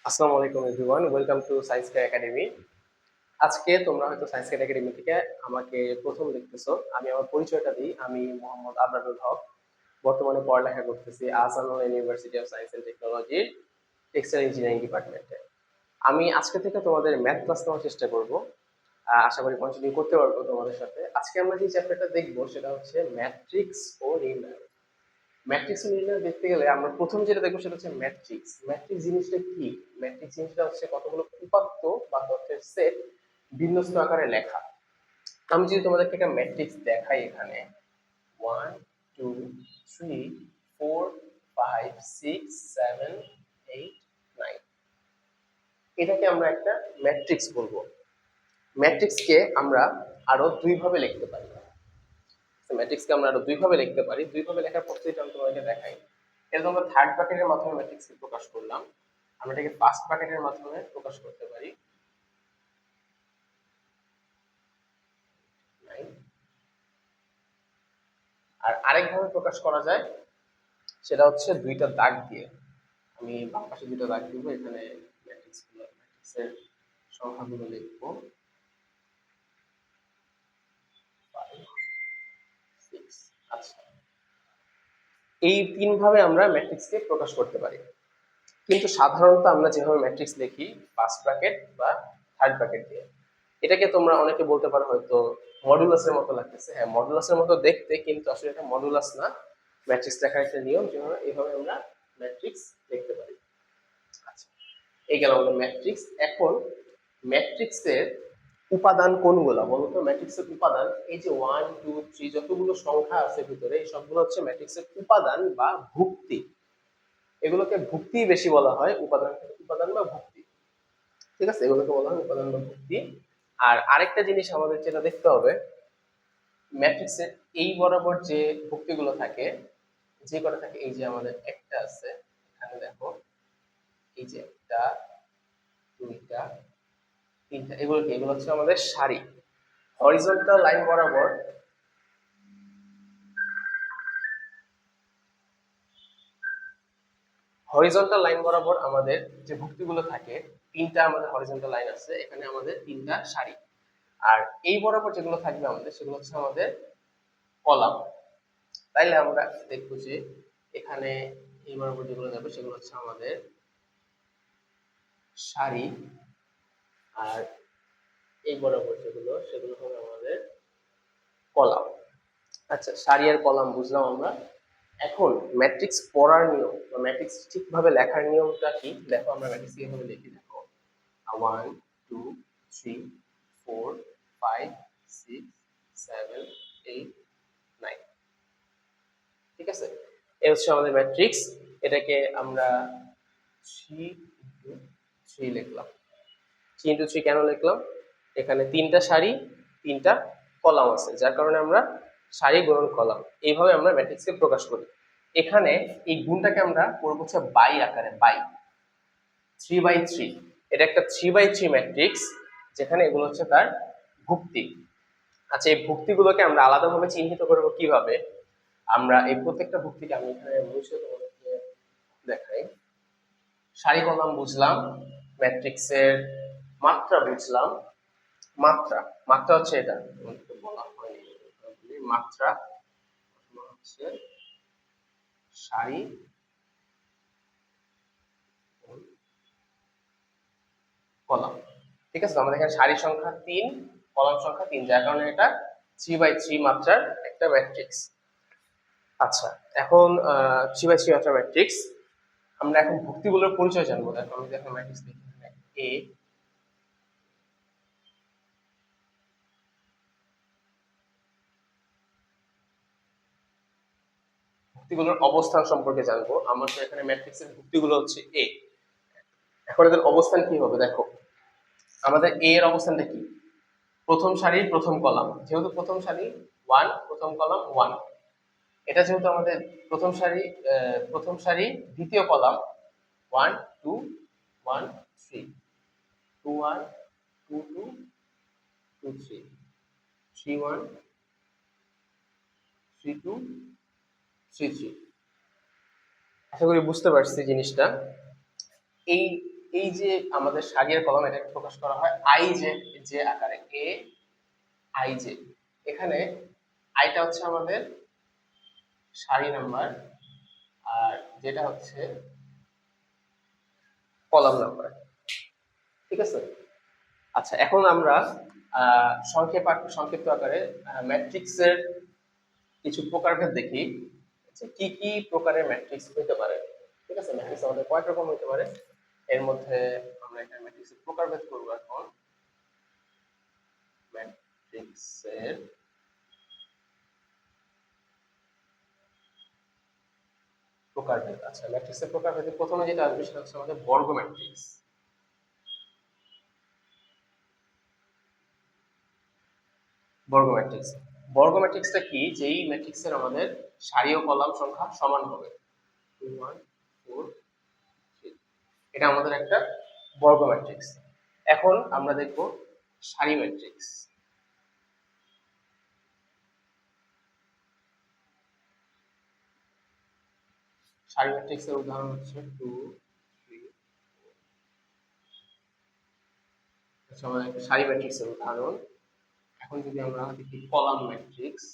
আসসালামু আলাইকুম everyone, welcome to science care academy. আজকে তোমরা হয়তো সায়েন্স কেয়ার একাডেমি থেকে আমাকে প্রথম দেখতেছো। আমি আমার পরিচয়টা দিই। আমি মোহাম্মদ আবরারুল হক। বর্তমানে পড়ালেখা করতেছি Ahsanul university of science and টেকনোলজির টেক্সটাইল ইঞ্জিনিয়ারিং ডিপার্টমেন্টে। আমি আজকে থেকে তোমাদের ম্যাথ ক্লাস নেওয়ার চেষ্টা করব। আশা করি কন্টিনিউ করতে পারবো তোমাদের সাথে। আজকে আমরা যে চ্যাপ্টারটা দেখবো সেটা হচ্ছে ম্যাট্রিক্স ও নির্ণয়। ম্যাট্রিক্স নির্ণয় দেখতে গেলে আমরা প্রথম যেটা দেখবো সেটা হচ্ছে ম্যাট্রিক্স। ম্যাট্রিক্স জিনিসটা কি? ম্যাট্রিক্স জিনিসটা হচ্ছে কতগুলো উপাত্ত বা তথ্যের সেট বিন্যস্ত আকারে লেখা। আমি যদি তোমাদেরকে একটা ম্যাট্রিক্স দেখাই, এখানে 1 2 3 4 5 6 7 8 9, এটাকে আমরা একটা ম্যাট্রিক্স বলবো। ম্যাট্রিক্সকে আমরা আরো দুই ভাবে লিখতে পারি। ম্যাট্রিক্সকে আমরা আরো দুই ভাবে লিখতে পারি। দুই ভাবে লেখার পদ্ধতিটা আমি তোমাদেরকে দেখাই। এটা আমরা থার্ড ব্র্যাকেটের মাধ্যমে ম্যাট্রিক্সকে প্রকাশ করলাম। আমরা এটাকে ফার্স্ট ব্র্যাকেটের মাধ্যমে প্রকাশ করতে পারি। আর আরেকভাবে প্রকাশ করা যায়, সেটা হচ্ছে দুইটা দাগ দিয়ে। আমি বাম পাশে দুইটা দাগ দিব, এখানে ম্যাট্রিক্সের সংখ্যাগুলো লিখবো। 5 6। আচ্ছা, এই তিন ভাবে আমরা ম্যাট্রিক্সকে প্রকাশ করতে পারি। কিন্তু সাধারণত আমরা যেভাবে ম্যাট্রিক্স লিখি, ফার্স্ট ব্র্যাকেট বা থার্ড ব্র্যাকেট দিয়ে। এটাকে তোমরা অনেকে বলতে পারো হয়তো মডুলাসের মতো লাগতেছে। হ্যাঁ, মডুলাসের মতো দেখতে, কিন্তু আসলে এটা মডুলাস না। ম্যাট্রিক্স লেখার একটা নিয়ম, যেভাবে এইভাবে আমরা ম্যাট্রিক্স লিখতে পারি। আচ্ছা, এই গেল আমাদের ম্যাট্রিক্স। এখন ম্যাট্রিক্সের উপাদান কোনগুলো বলো তো? ম্যাট্রিক্সের উপাদান, এই যে 1 2 3 যতগুলো সংখ্যা আছে ভিতরে, এই সবগুলো হচ্ছে ম্যাট্রিক্সের উপাদান বা ভুক্তি। এগুলোকে ভুক্তি বেশি বলা হয়, উপাদান উপাদান বা ভুক্তি। ঠিক আছে, এগুলোকে বলা হয় উপাদান বা ভুক্তি। আর আরেকটা জিনিস আমাদের যেটা দেখতে হবে, ম্যাট্রিক্সের এই বরাবর যে ভুক্তিগুলো থাকে, যে কটা থাকে, এই যে আমাদের একটা আছে এখানে দেখো, এই যে একটা, দুইটা, তিনটা, এগুলো কি? এগুলো হচ্ছে আমাদের সারি। হরিজন্টাল লাইন বরাবর, হরিজন্টাল লাইন বরাবর আমাদের যে ভুক্তিগুলো থাকে, তিনটা আমাদের হরিজন্টাল লাইন আছে, এখানে আমাদের তিনটা সারি। আর এই বরাবর যেগুলো থাকবে আমাদের, সেগুলো হচ্ছে আমাদের কলাম। তাইলে আমরা দেখবো যে এখানে এই বরাবর যেগুলো যাবে সেগুলো হচ্ছে আমাদের সারি, আর এই বরাবর যেগুলো সেগুলো হবে আমাদের কলাম। আচ্ছা, সারি আর কলাম বুঝলাম আমরা। এখন ম্যাট্রিক্স পড়ার নিয়ম বা ম্যাট্রিক্স ঠিকভাবে লেখার নিয়মটা কি? দেখো, আমরা ম্যাট্রিক্স কিভাবে লিখি দেখো। 1 2 3 4 5 6 7 8 9। ঠিক আছে, এই হচ্ছে আমাদের ম্যাট্রিক্স। এটাকে আমরা 3 × 3 লিখলাম। 3 × 3 কেন লিখলাম? এখানে তিনটা সারি, তিনটা কলাম আছে, যার কারণে আমরা সারি গুণন কলাম এইভাবে আমরা ম্যাট্রিক্সকে প্রকাশ করি। এখানে এই গুণটাকে আমরা করব হচ্ছে বাই আকারে, বাই 3/3। এটা একটা 3/3 ম্যাট্রিক্স, যেখানে এগুলো হচ্ছে তার ভুক্তি। আচ্ছা, এই ভুক্তিগুলোকে আমরা আলাদাভাবে চিহ্নিত করব কিভাবে? আমরা এই প্রত্যেকটা ভুক্তিকে আমি এখানে মুছে তোমাদেরকে দেখাই। সারি কলাম বুঝলাম, ম্যাট্রিক্সের মাত্রা বুঝলাম। মাত্রা, মাত্রা হচ্ছে এটা, তোমাদেরকে বলা হয়নি। মাত্রা হচ্ছে সারি কলাম। ঠিক আছে, আমাদের এখানে সারি সংখ্যা 3, কলাম সংখ্যা 3, যার কারণে এটা 3/3 মাত্রার একটা ম্যাট্রিক্স। আচ্ছা, এখন 3/3 মাত্রার ম্যাট্রিক্স। আমরা এখন ভুক্তিগুলোর পরিচয় জানবো। দেখো, আমি দেখো ম্যাট্রিক্স লিখি এ, ভুক্তিগুলোর অবস্থান সম্পর্কে জানবো। আমার তো এখানে ম্যাট্রিক্সের ভুক্তিগুলো হচ্ছে এ। এখন এদের অবস্থান কি হবে দেখো। আমাদের এ এর অবস্থানটা কি? প্রথম সারির প্রথম কলাম, যেহেতু প্রথম সারি 1, প্রথম কলাম 1। এটা যেহেতু আমাদের প্রথম সারি, প্রথম সারি দ্বিতীয় কলাম 1 2 1 3, 2 1 2 2 2 3, 3 1 3 2 3 3। আশা করি বুঝতে পারছি জিনিসটা। এই এই যে আমাদের সারি আর কলাম এটাকে প্রকাশ করা হয় আই যে আকারে, এ আই জে। এখানে আইটা হচ্ছে আমাদের সারি নাম্বার, আর যেটা হচ্ছে কলাম নাম্বার, ঠিক আছে। আচ্ছা, এখন আমরা সংক্ষিপ্ত আকারে ম্যাট্রিক্সের কিছু প্রকারভেদ দেখি, কি কি প্রকারের ম্যাট্রিক্স হতে পারে। ঠিক আছে, ম্যাট্রিক্স আমাদের কয় রকম হতে পারে, এর মধ্যে আমরা একটা ম্যাট্রিক্সের প্রকারভেদ করব এখন। ম্যাট্রিক্সের প্রকারভেদ। আচ্ছা, ম্যাট্রিক্সের প্রকারভেদে প্রথমে যেটা আসবে সেটা হচ্ছে আমাদের বর্গ ম্যাট্রিক্স। বর্গ ম্যাট্রিক্স, বর্গ ম্যাট্রিক্সটা কি, যেই ম্যাট্রিক্সের আমাদের সারি ও কলাম সংখ্যা সমান হবে, 2 1 4 3, এটা আমাদের একটা বর্গ ম্যাট্রিক্স। এখন আমরা দেখব সারি ম্যাট্রিক্স। সারি ম্যাট্রিক্সের উদাহরণ হচ্ছে 2 3। আচ্ছা, আমাদের একটা সারি ম্যাট্রিক্সের উদাহরণ। এখন যদি আমরা দেখি কলাম ম্যাট্রিক্স,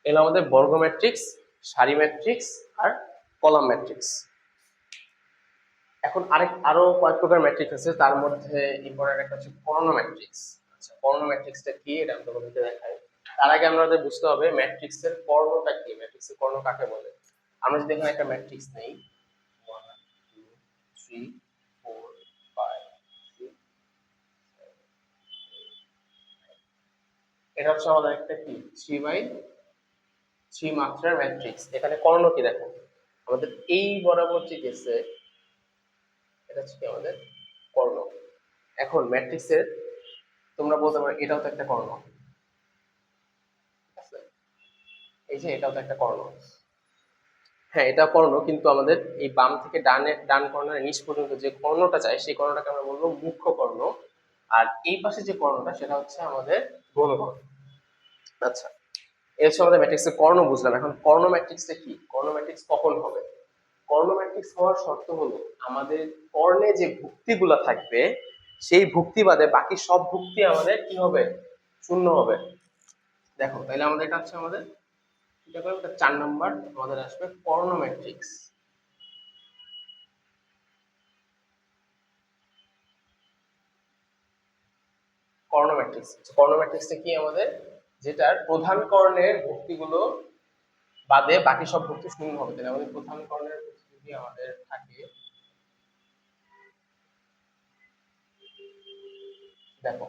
এগুলো আমাদের বর্গ ম্যাট্রিক্স, সারি ম্যাট্রিক্স আর কলাম ম্যাট্রিক্স। এখন আরো কয়েক প্রকার ম্যাট্রিক্স আছে, তার মধ্যে ইম্পর্টেন্ট একটা হচ্ছে কর্ণ ম্যাট্রিক্স। আচ্ছা, কর্ণ ম্যাট্রিক্সটা কি এটা আমি তোমাদেরকে দেখাই। তার আগে আমাদের বুঝতে হবে ম্যাট্রিক্সের কর্ণটা কি, ম্যাট্রিক্সের কর্ণ কাকে বলে। আমরা যদি এখানে একটা ম্যাট্রিক্স নেই, 1 2 3 4 5 6, এটা হচ্ছে আমাদের একটা কি 3 মাত্রার ম্যাট্রিক্স। এখানে কর্ণ কি দেখো, আমাদের এই বরাবর যে গেছে এটা হচ্ছে কি আমাদের কর্ণ। এখন ম্যাট্রিক্সের তোমরা বলতে পারো এটাও তো একটা কর্ণ, ঠিক আছে, এই যে এটাও তো একটা কর্ণ। হ্যাঁ, এটা কর্ণ, কিন্তু আমাদের এই বাম থেকে ডান কর্ণের নিচ পর্যন্ত যে কর্ণটা চাই সেই কর্ণটাকে আমরা বলবো মুখ্য কর্ণ, আর এই পাশে যে কর্ণটা সেটা হচ্ছে আমাদের গৌণ কর্ণ। আচ্ছা, এই হচ্ছে আমাদের ম্যাট্রিক্সের কর্ণ বুঝলাম। এখন কর্ণ ম্যাট্রিক্সটা কি, কর্ণ ম্যাট্রিক্স কখন হবে। কর্ণ ম্যাট্রিক্স হওয়ার শর্ত হলো আমাদের কর্ণে যে ভুক্তিগুলা থাকবে সেই ভুক্তি বাদে বাকি সব ভুক্তি আমাদের কি হবে, শূন্য হবে। দেখো তাহলে আমাদের এটা হচ্ছে আমাদের, এটা করে 4 নাম্বার আমাদের আসবে কর্ণ ম্যাট্রিক্স। কর্ণ ম্যাট্রিক্স, কর্ণ ম্যাট্রিক্সটা কি আমাদের, যেটার প্রধান কর্ণের ভুক্তিগুলো বাদে বাকি সব ভুক্তি শূন্য হবে। তাহলে আমাদের প্রধান কর্ণের ভুক্তি যদি আমাদের থাকে, দেখো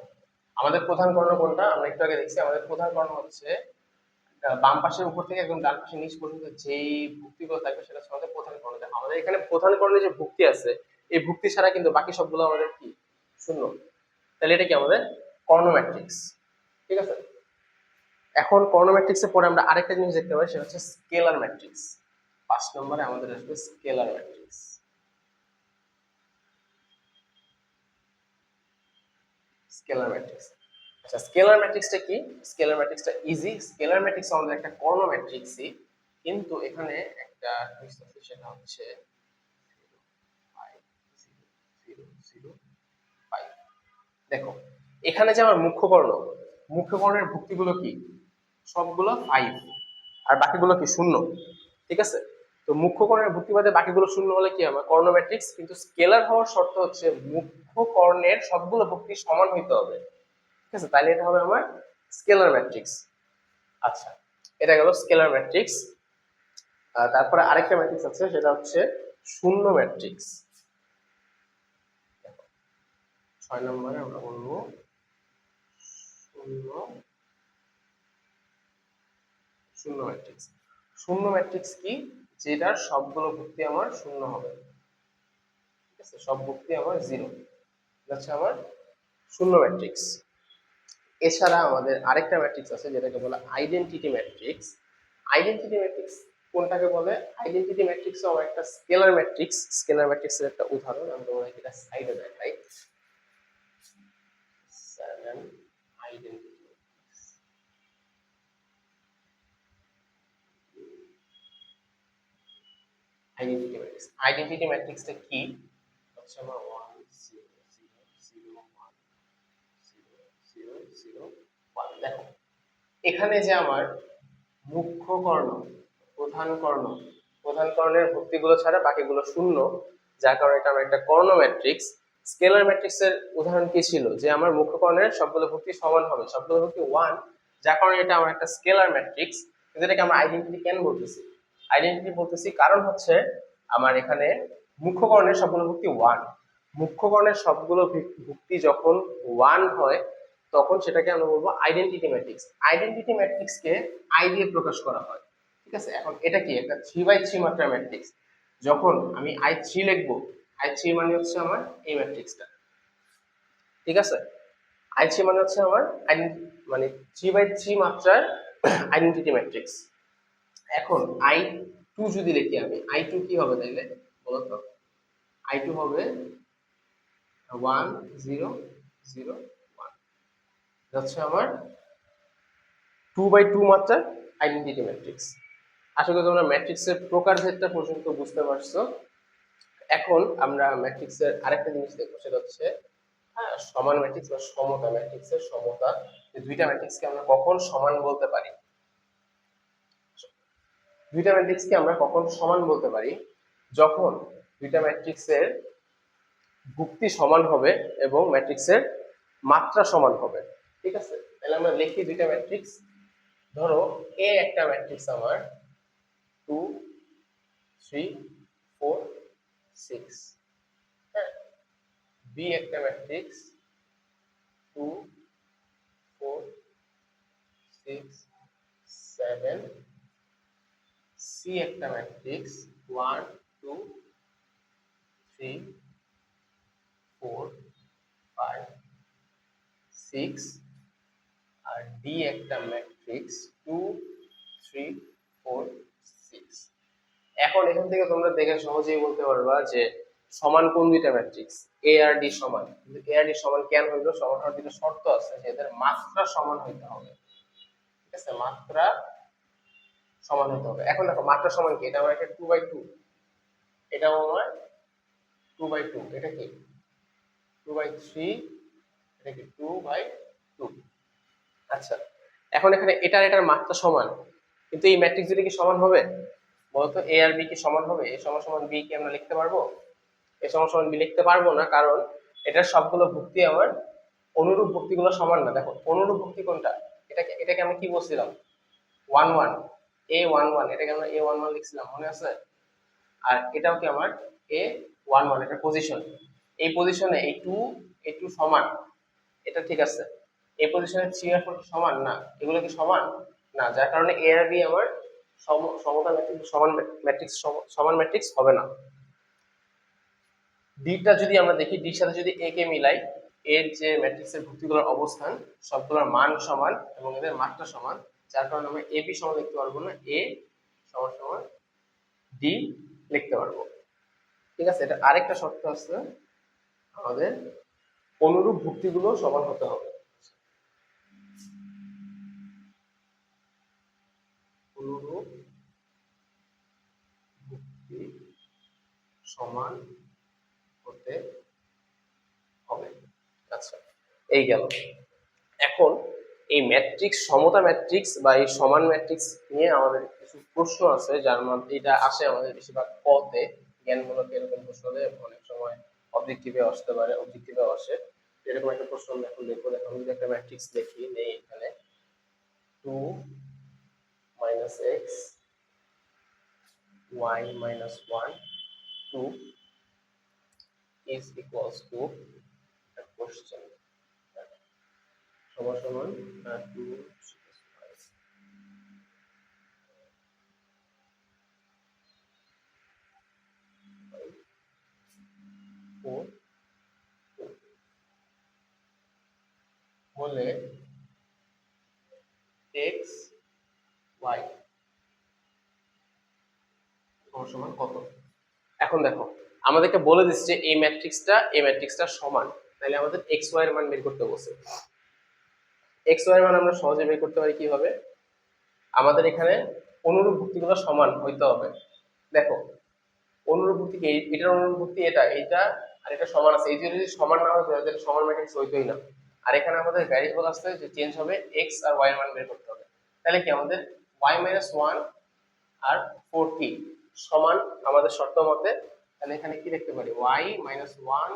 আমাদের প্রধান কর্ণ কোনটা, আমরা একটু আগে দেখছি আমাদের প্রধান কর্ণ হচ্ছে বাম পাশের উপর থেকে একদম ডান পাশের নিচ পর্যন্ত যেই ভুক্তিগুলো থাকবে সেটা হচ্ছে আমাদের প্রধান কর্ণ। দেখো আমাদের এখানে প্রধান কর্ণে যে ভুক্তি আছে এই ভুক্তি ছাড়া কিন্তু বাকি সবগুলো আমাদের কি শূন্য। তাহলে এটা কি আমাদের কর্ণ ম্যাট্রিক্স, ঠিক আছে। এখন কর্ণ ম্যাট্রিক্সের পরে আমরা আরেকটা জিনিস দেখতে পাই, সেটা হচ্ছে স্কেলার ম্যাট্রিক্স। 5 নম্বরে আমাদের আসবে স্কেলার ম্যাট্রিক্স। স্কেলার ম্যাট্রিক্স, আচ্ছা স্কেলার ম্যাট্রিক্সটা কি, স্কেলার ম্যাট্রিক্সটা ইজি। স্কেলার ম্যাট্রিক্স আমাদের একটা কর্ণ ম্যাট্রিক্সই, কিন্তু এখানে একটা টুইস্ট আছে, সেটা হচ্ছে 5 0 0 5। দেখো এখানে যে আমার মুখ্য কর্ণের ভুক্তিগুলো কি, সবগুলো 5 আর বাকিগুলো কি শূন্য, ঠিক আছে। তো মুখ্য কর্ণের ভুক্তি বাদে বাকিগুলো শূন্য হলে কি হবে, কর্ণ ম্যাট্রিক্স। কিন্তু স্কেলার হওয়ার শর্ত হচ্ছে মুখ্য কর্ণের সবগুলো ভুক্তি সমান হইতে হবে, ঠিক আছে, তাহলে এটা হবে আমার স্কেলার ম্যাট্রিক্স। আচ্ছা, এটা গেল স্কেলার ম্যাট্রিক্স। তারপরে আরেকটা ম্যাট্রিক্স আছে, সেটা হচ্ছে শূন্য ম্যাট্রিক্স। 6 নম্বরে আমরা বলবো শূন্য শূন্য ম্যাট্রিক্স। শূন্য ম্যাট্রিক্স কি, যেটার সবগুলো ভুক্তি আমার শূন্য হবে, ঠিক আছে, সব ভুক্তি আমার 0, এটা হচ্ছে আমার শূন্য ম্যাট্রিক্স। এছাড়া আমাদের আরেকটা ম্যাট্রিক্স আছে যেটাকে বলে আইডেন্টিটি ম্যাট্রিক্স। আইডেন্টিটি ম্যাট্রিক্স কোনটাকে বলে, আইডেন্টিটি ম্যাট্রিক্স আমার একটা স্কেলার ম্যাট্রিক্স। স্কেলার ম্যাট্রিক্সের একটা উদাহরণ আমি তোমাদের এটা সাইডে দেখাই। 7 আইডেন্টিটি ম্যাট্রিক্স। আইডেন্টিটি ম্যাট্রিক্সটা কি? হচ্ছে আমার 1 0 0 0 1 0 0 0 1। দেখো এখানে যে আমার মুখ্য কর্ণ, প্রধান কর্ণ, প্রধান কর্ণের ভর্তিগুলো ছাড়া বাকিগুলো শূন্য, যার কারণে এটা আমার একটা কর্ণ ম্যাট্রিক্স। স্কেলার ম্যাট্রিক্সের উদাহরণ কি ছিল? যে আমার মুখ্য কর্ণের সবগুলো ভর্তি সমান হবে, সবগুলো ভর্তি 1, যার কারণে এটা আমার একটা স্কেলার ম্যাট্রিক্স। কিন্তু এটাকে আমরা আইডেন্টিটি কেন বলতেছি? আইডেন্টিটি বলতেছি কারণ হচ্ছে আমার এখানে মুখ্য কর্ণের সবগুলো ভর্তি 1, মুখ্য কর্ণের সবগুলো ভর্তি যখন 1 হয় তখন সেটাকে আমরা বলবো আইডেন্টিটি ম্যাট্রিক্স। আইডেন্টিটি ম্যাট্রিক্সকে আই দিয়ে প্রকাশ করা হয়, ঠিক আছে? এখন এটা কি? একটা 3x3 মাত্রার ম্যাট্রিক্স। যখন আমি I3 লিখবো, I3 মানে হচ্ছে আমার এই ম্যাট্রিক্সটা, ঠিক আছে? I3 মানে হচ্ছে আমার মানে 3x3 মাত্রার আইডেন্টিটি ম্যাট্রিক্স। এখন I2 যদি লিখি আমি, I2 কি হবে তাইলে বলো তো? I2 হবে 1 0 0 1, হচ্ছে আমার 2x2 মাত্রার আইডেন্টিটি ম্যাট্রিক্স। আশা করি তোমরা ম্যাট্রিক্সের প্রকারভেদটা পর্যন্ত বুঝতে পারছো। এখন আমরা ম্যাট্রিক্সের আরেকটা জিনিস দেখবো, সেটা হচ্ছে সমান ম্যাট্রিক্স বা সমতা ম্যাট্রিক্সের সমতা। এই দুইটা ম্যাট্রিক্সকে আমরা কখন সমান বলতে পারি? দুইটা ম্যাট্রিক্সকে আমরা কখন সমান বলতে পারি? যখন দুইটা ম্যাট্রিক্সের ভুক্তি সমান হবে এবং ম্যাট্রিক্সের মাত্রা সমান হবে, ঠিক আছে? তাহলে আমরা লিখি দুইটা ম্যাট্রিক্স। ধরো এ একটা ম্যাট্রিক্স আমার 2 3 4 6, হ্যাঁ। বি একটা ম্যাট্রিক্স 2 4 6 7, সি একটা ম্যাট্রিক্স 1 2 3 4 5 6, আর ডি একটা ম্যাট্রিক্স 2 3 4 6। এখন এখান থেকে তোমরা দেখে সহজেই বলতে পারবা যে সমান কোন দুইটা ম্যাট্রিক্স। এ আর ডি সমান। কিন্তু এ আর ডি সমান কেন হইলো? সমান হওয়ার দুটো শর্ত আছে, যে এদের মাত্রা সমান হইতে হবে, ঠিক আছে? মাত্রা সমান হতে হবে। এখন দেখো মাত্রা সমান কি? এটা আমার একটা 2/2, এটাও আমার 2/2, এটা কি 2/3, এটা কি 2/2। আচ্ছা, এখন এখানে এটার মাত্রা সমান, কিন্তু এই ম্যাট্রিক্স দুটো কি সমান হবে? বলতো এ আর বি কি সমান হবে? এ সমান সমান বি কি আমরা লিখতে পারবো? এ সমান সমান বি লিখতে পারবো না, কারণ এটার সবগুলো ভুক্তি আমার অনুরূপ ভুক্তিগুলো সমান না। দেখো অনুরূপ ভুক্তি কোনটা? এটাকে আমরা কি বলছিলাম? 1 1, A11, এটাকে আমরা A11 লিখছিলাম, মনে আছে? আর এটাও কি আমার A11, এটা পজিশন। এই পজিশনে এই টু সমান, এটা ঠিক আছে। এই পজিশনে 3 আর 4 সমান না, এগুলো কি সমান না, যার কারণে এ আর বি আমার সমতা ম্যাট্রিক্স সমান ম্যাট্রিক্স হবে না। ডিটা যদি আমরা দেখি, ডির সাথে যদি এ কে মিলাই, এর যে ম্যাট্রিক্সের ভুক্তিগুলোর অবস্থান সবগুলোর মান সমান এবং এদের মাত্রা সমান, যার কারণে আমরা এ বি সমান লিখতে পারবো না, এ সমান সমান ডি লিখতে পারবো, ঠিক আছে? এটা আরেকটা শর্ত আছে, আমাদের অনুরূপ ভুক্তিগুলো সমান হতে হবে। অনুরূপ ভুক্তি সমান হতে হবে। আচ্ছা, এই গেল। এখন এই ম্যাট্রিক্স, সমতা ম্যাট্রিক্স বা এই সমান ম্যাট্রিক্স নিয়ে আমাদের কিছু প্রশ্ন আছে, যার মধ্যে এটা আসে আমাদের বেশিরভাগ পদে, জ্ঞানমূলক এরকম প্রশ্ন হলে অনেক সময় অবজেক্টিভে আসতে পারে, অবজেক্টিভে আসে। এরকম একটা প্রশ্ন আমরা এখন দেখবো। দেখো আমি যদি একটা ম্যাট্রিক্স দেখি, নেই এখানে 2 - x y - 1 2 is equals to a question সমান সমান 2 4 হলে x y সমান কত? এখন দেখো আমাদেরকে বলে দিচ্ছে যে এই ম্যাট্রিক্সটা সমান, তাহলে আমাদের x y এর মান বের করতে বলছে। x y এর মান আমরা সহজে বের করতে পারি কিভাবে? আমাদের এখানে অনুরূপ ভুক্তিগুলো সমান হইতে হবে। দেখো অনুরূপভুক্তি কি? এটার অনুরূপভুক্তি এটা, এইটা আর এটা সমান আছে। এই যদি সমান না হতো তাহলে সমান ম্যাট্রিক্স হইতোই না। আর এখানে আমাদের ভ্যারিয়েবল আসছে যে চেঞ্জ হবে x আর y এর মান বের করতে হবে। তাহলে কি আমাদের y - 1 আর 4t সমান আমাদের শর্ত মতে, তাহলে এখানে কি লিখতে পারি y - 1 4,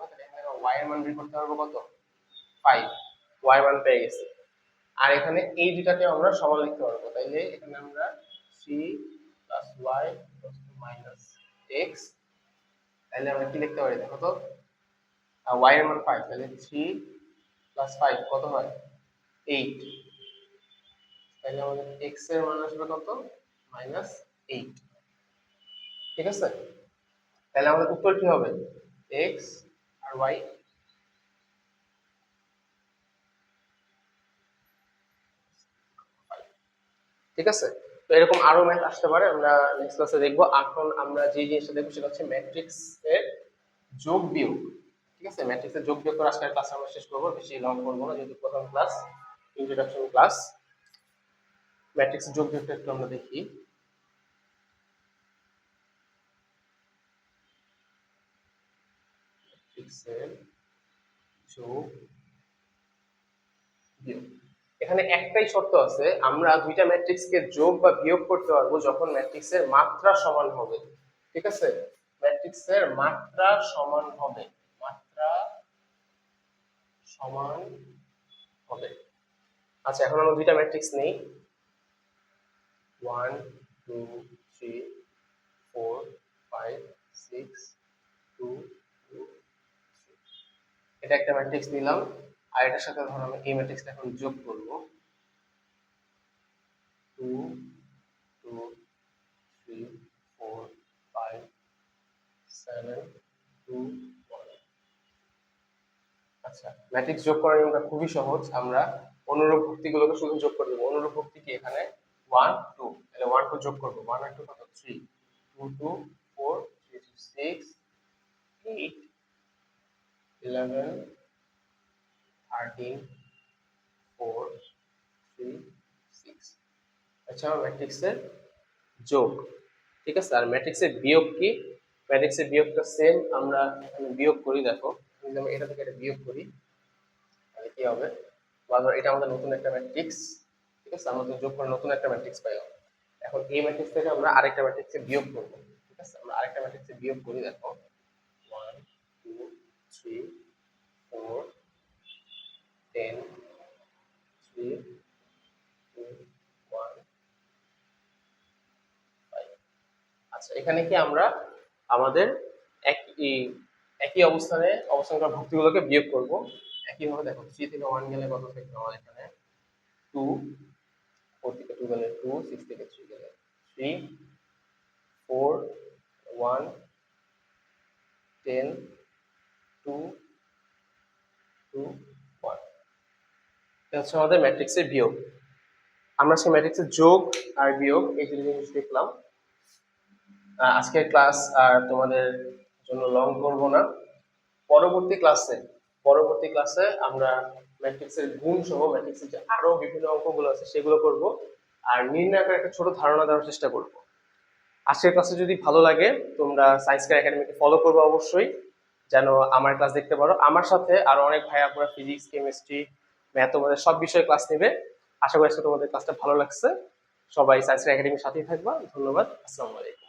তাহলে এখানে y এর মান বের করতে পারবো কত 5, y মান পেয়ে গেছি। আর এখানে এই দুটাকে আমরা সমান লিখতে পারবো, তাইলে এখানে আমরা 3 + y - x, তাহলে আমরা কি লিখতে পারি দেখো তো, y এর মান 5, তাহলে 3 + 5 কত হয় 8, তাহলে আমাদের x এর মান আসবে কত -8। ঠিক আছে, তাহলে আমাদের উত্তর কি হবে x আর y। ঠিক আছে, তো এরকম আরো ম্যাথ আসতে পারে, আমরা নেক্সট ক্লাসে দেখবো। এখন আমরা যে জিনিসটা দেখবো সেটা হচ্ছে ম্যাট্রিক্স এর যোগ বিয়োগ। ঠিক আছে, ম্যাট্রিক্স এর যোগ বিয়োগ করে আজকের ক্লাস আমরা শেষ করবো, বেশি লং করবো না, যেহেতু প্রথম ক্লাস, ইন্ট্রোডাকশন ক্লাস। ম্যাট্রিক্স এর যোগ বিয়োগটা একটু আমরা দেখি। ম্যাট্রিক্স এর যোগ বিয়োগ, এখানে একটাই শর্ত আছে, আমরা দুইটা ম্যাট্রিক্সকে যোগ বা বিয়োগ করতে পারবো যখন ম্যাট্রিক্সের মাত্রা সমান হবে। ঠিক আছে, ম্যাট্রিক্সের মাত্রা সমান হবে, মাত্রা সমান হবে। আচ্ছা, এখন আমরা দুইটা ম্যাট্রিক্স নেই, 1 2 3 4 5 6 2 2 3, এটা একটা ম্যাট্রিক্স নিলাম। আর এটার সাথে ধরো আমি এই ম্যাট্রিক্সটা এখন যোগ করব, 2 2 3 4 5 7 2 1। আচ্ছা, ম্যাট্রিক্স যোগ করার নিয়মটা খুবই সহজ, আমরা অনুরূপ ভুক্তিগুলোকে শুধু যোগ করে দেবো। অনুরূপ ভুক্তি কি, এখানে 1 2, তাহলে 1 2 যোগ করব, 1 আর 2 কত 3, 2 2 4 3 6 8 11 13 4 3 6। আচ্ছা, ম্যাট্রিক্সের যোগ। ঠিক আছে, আর ম্যাট্রিক্সের বিয়োগ কি, ম্যাট্রিক্সের বিয়োগটা সেম, আমরা এখানে বিয়োগ করি। দেখো যদি আমরা এটা থেকে এটা বিয়োগ করি তাহলে কি হবে, বা ধর এটা আমাদের নতুন একটা ম্যাট্রিক্স। ঠিক আছে, আমরা তো যোগ করে নতুন একটা ম্যাট্রিক্স পাইলাম। এখন এই ম্যাট্রিক্স থেকে আমরা আরেকটা ম্যাট্রিক্সে বিয়োগ করব। ঠিক আছে, আমরা আরেকটা ম্যাট্রিক্সে বিয়োগ করি। দেখো 1 2 3 4 10 3 2 1 5। আচ্ছা, এখানে কি আমরা আমাদের একই একই অবস্থান করা ভুক্তিগুলোকে বিয়োগ করব। একইভাবে দেখো 3 থেকে 1 গেলে কত থাকবে আমার এখানে 2, 4 থেকে 2 গেলে 2, 6 থেকে 3 গেলে 3, 4 1 10 2 2 1। এটা হচ্ছে আমাদের ম্যাট্রিক্সের বিয়োগ। আমরা সেই ম্যাট্রিক্সের যোগ আর বিয়োগ এই দুটো জিনিস দেখলাম। আজকের ক্লাস আর তোমাদের জন্য লং করব না, পরবর্তী ক্লাসে আমরা ম্যাট্রিক্সের গুণ সহ ম্যাট্রিক্সের যে আরো বিভিন্ন অঙ্কগুলো আছে সেগুলো করব, আর নির্ণায়কের একটা ছোট ধারণা দেওয়ার চেষ্টা করব। আজকের ক্লাসে যদি ভালো লাগে তোমরা সায়েন্স কেয়ার একাডেমিকে ফলো করবে অবশ্যই, যেন আমার ক্লাস দেখতে পারো। আমার সাথে আরো অনেক ভাই আপনারা ফিজিক্স কেমিস্ট্রি ম্যাথ তোমাদের সব বিষয়ে ক্লাস নেবে। আশা করি আজকে তোমাদের ক্লাসটা ভালো লাগছে। সবাই সায়েন্স কেয়ার একাডেমির সাথেই থাকবা। ধন্যবাদ, আসসালামু আলাইকুম।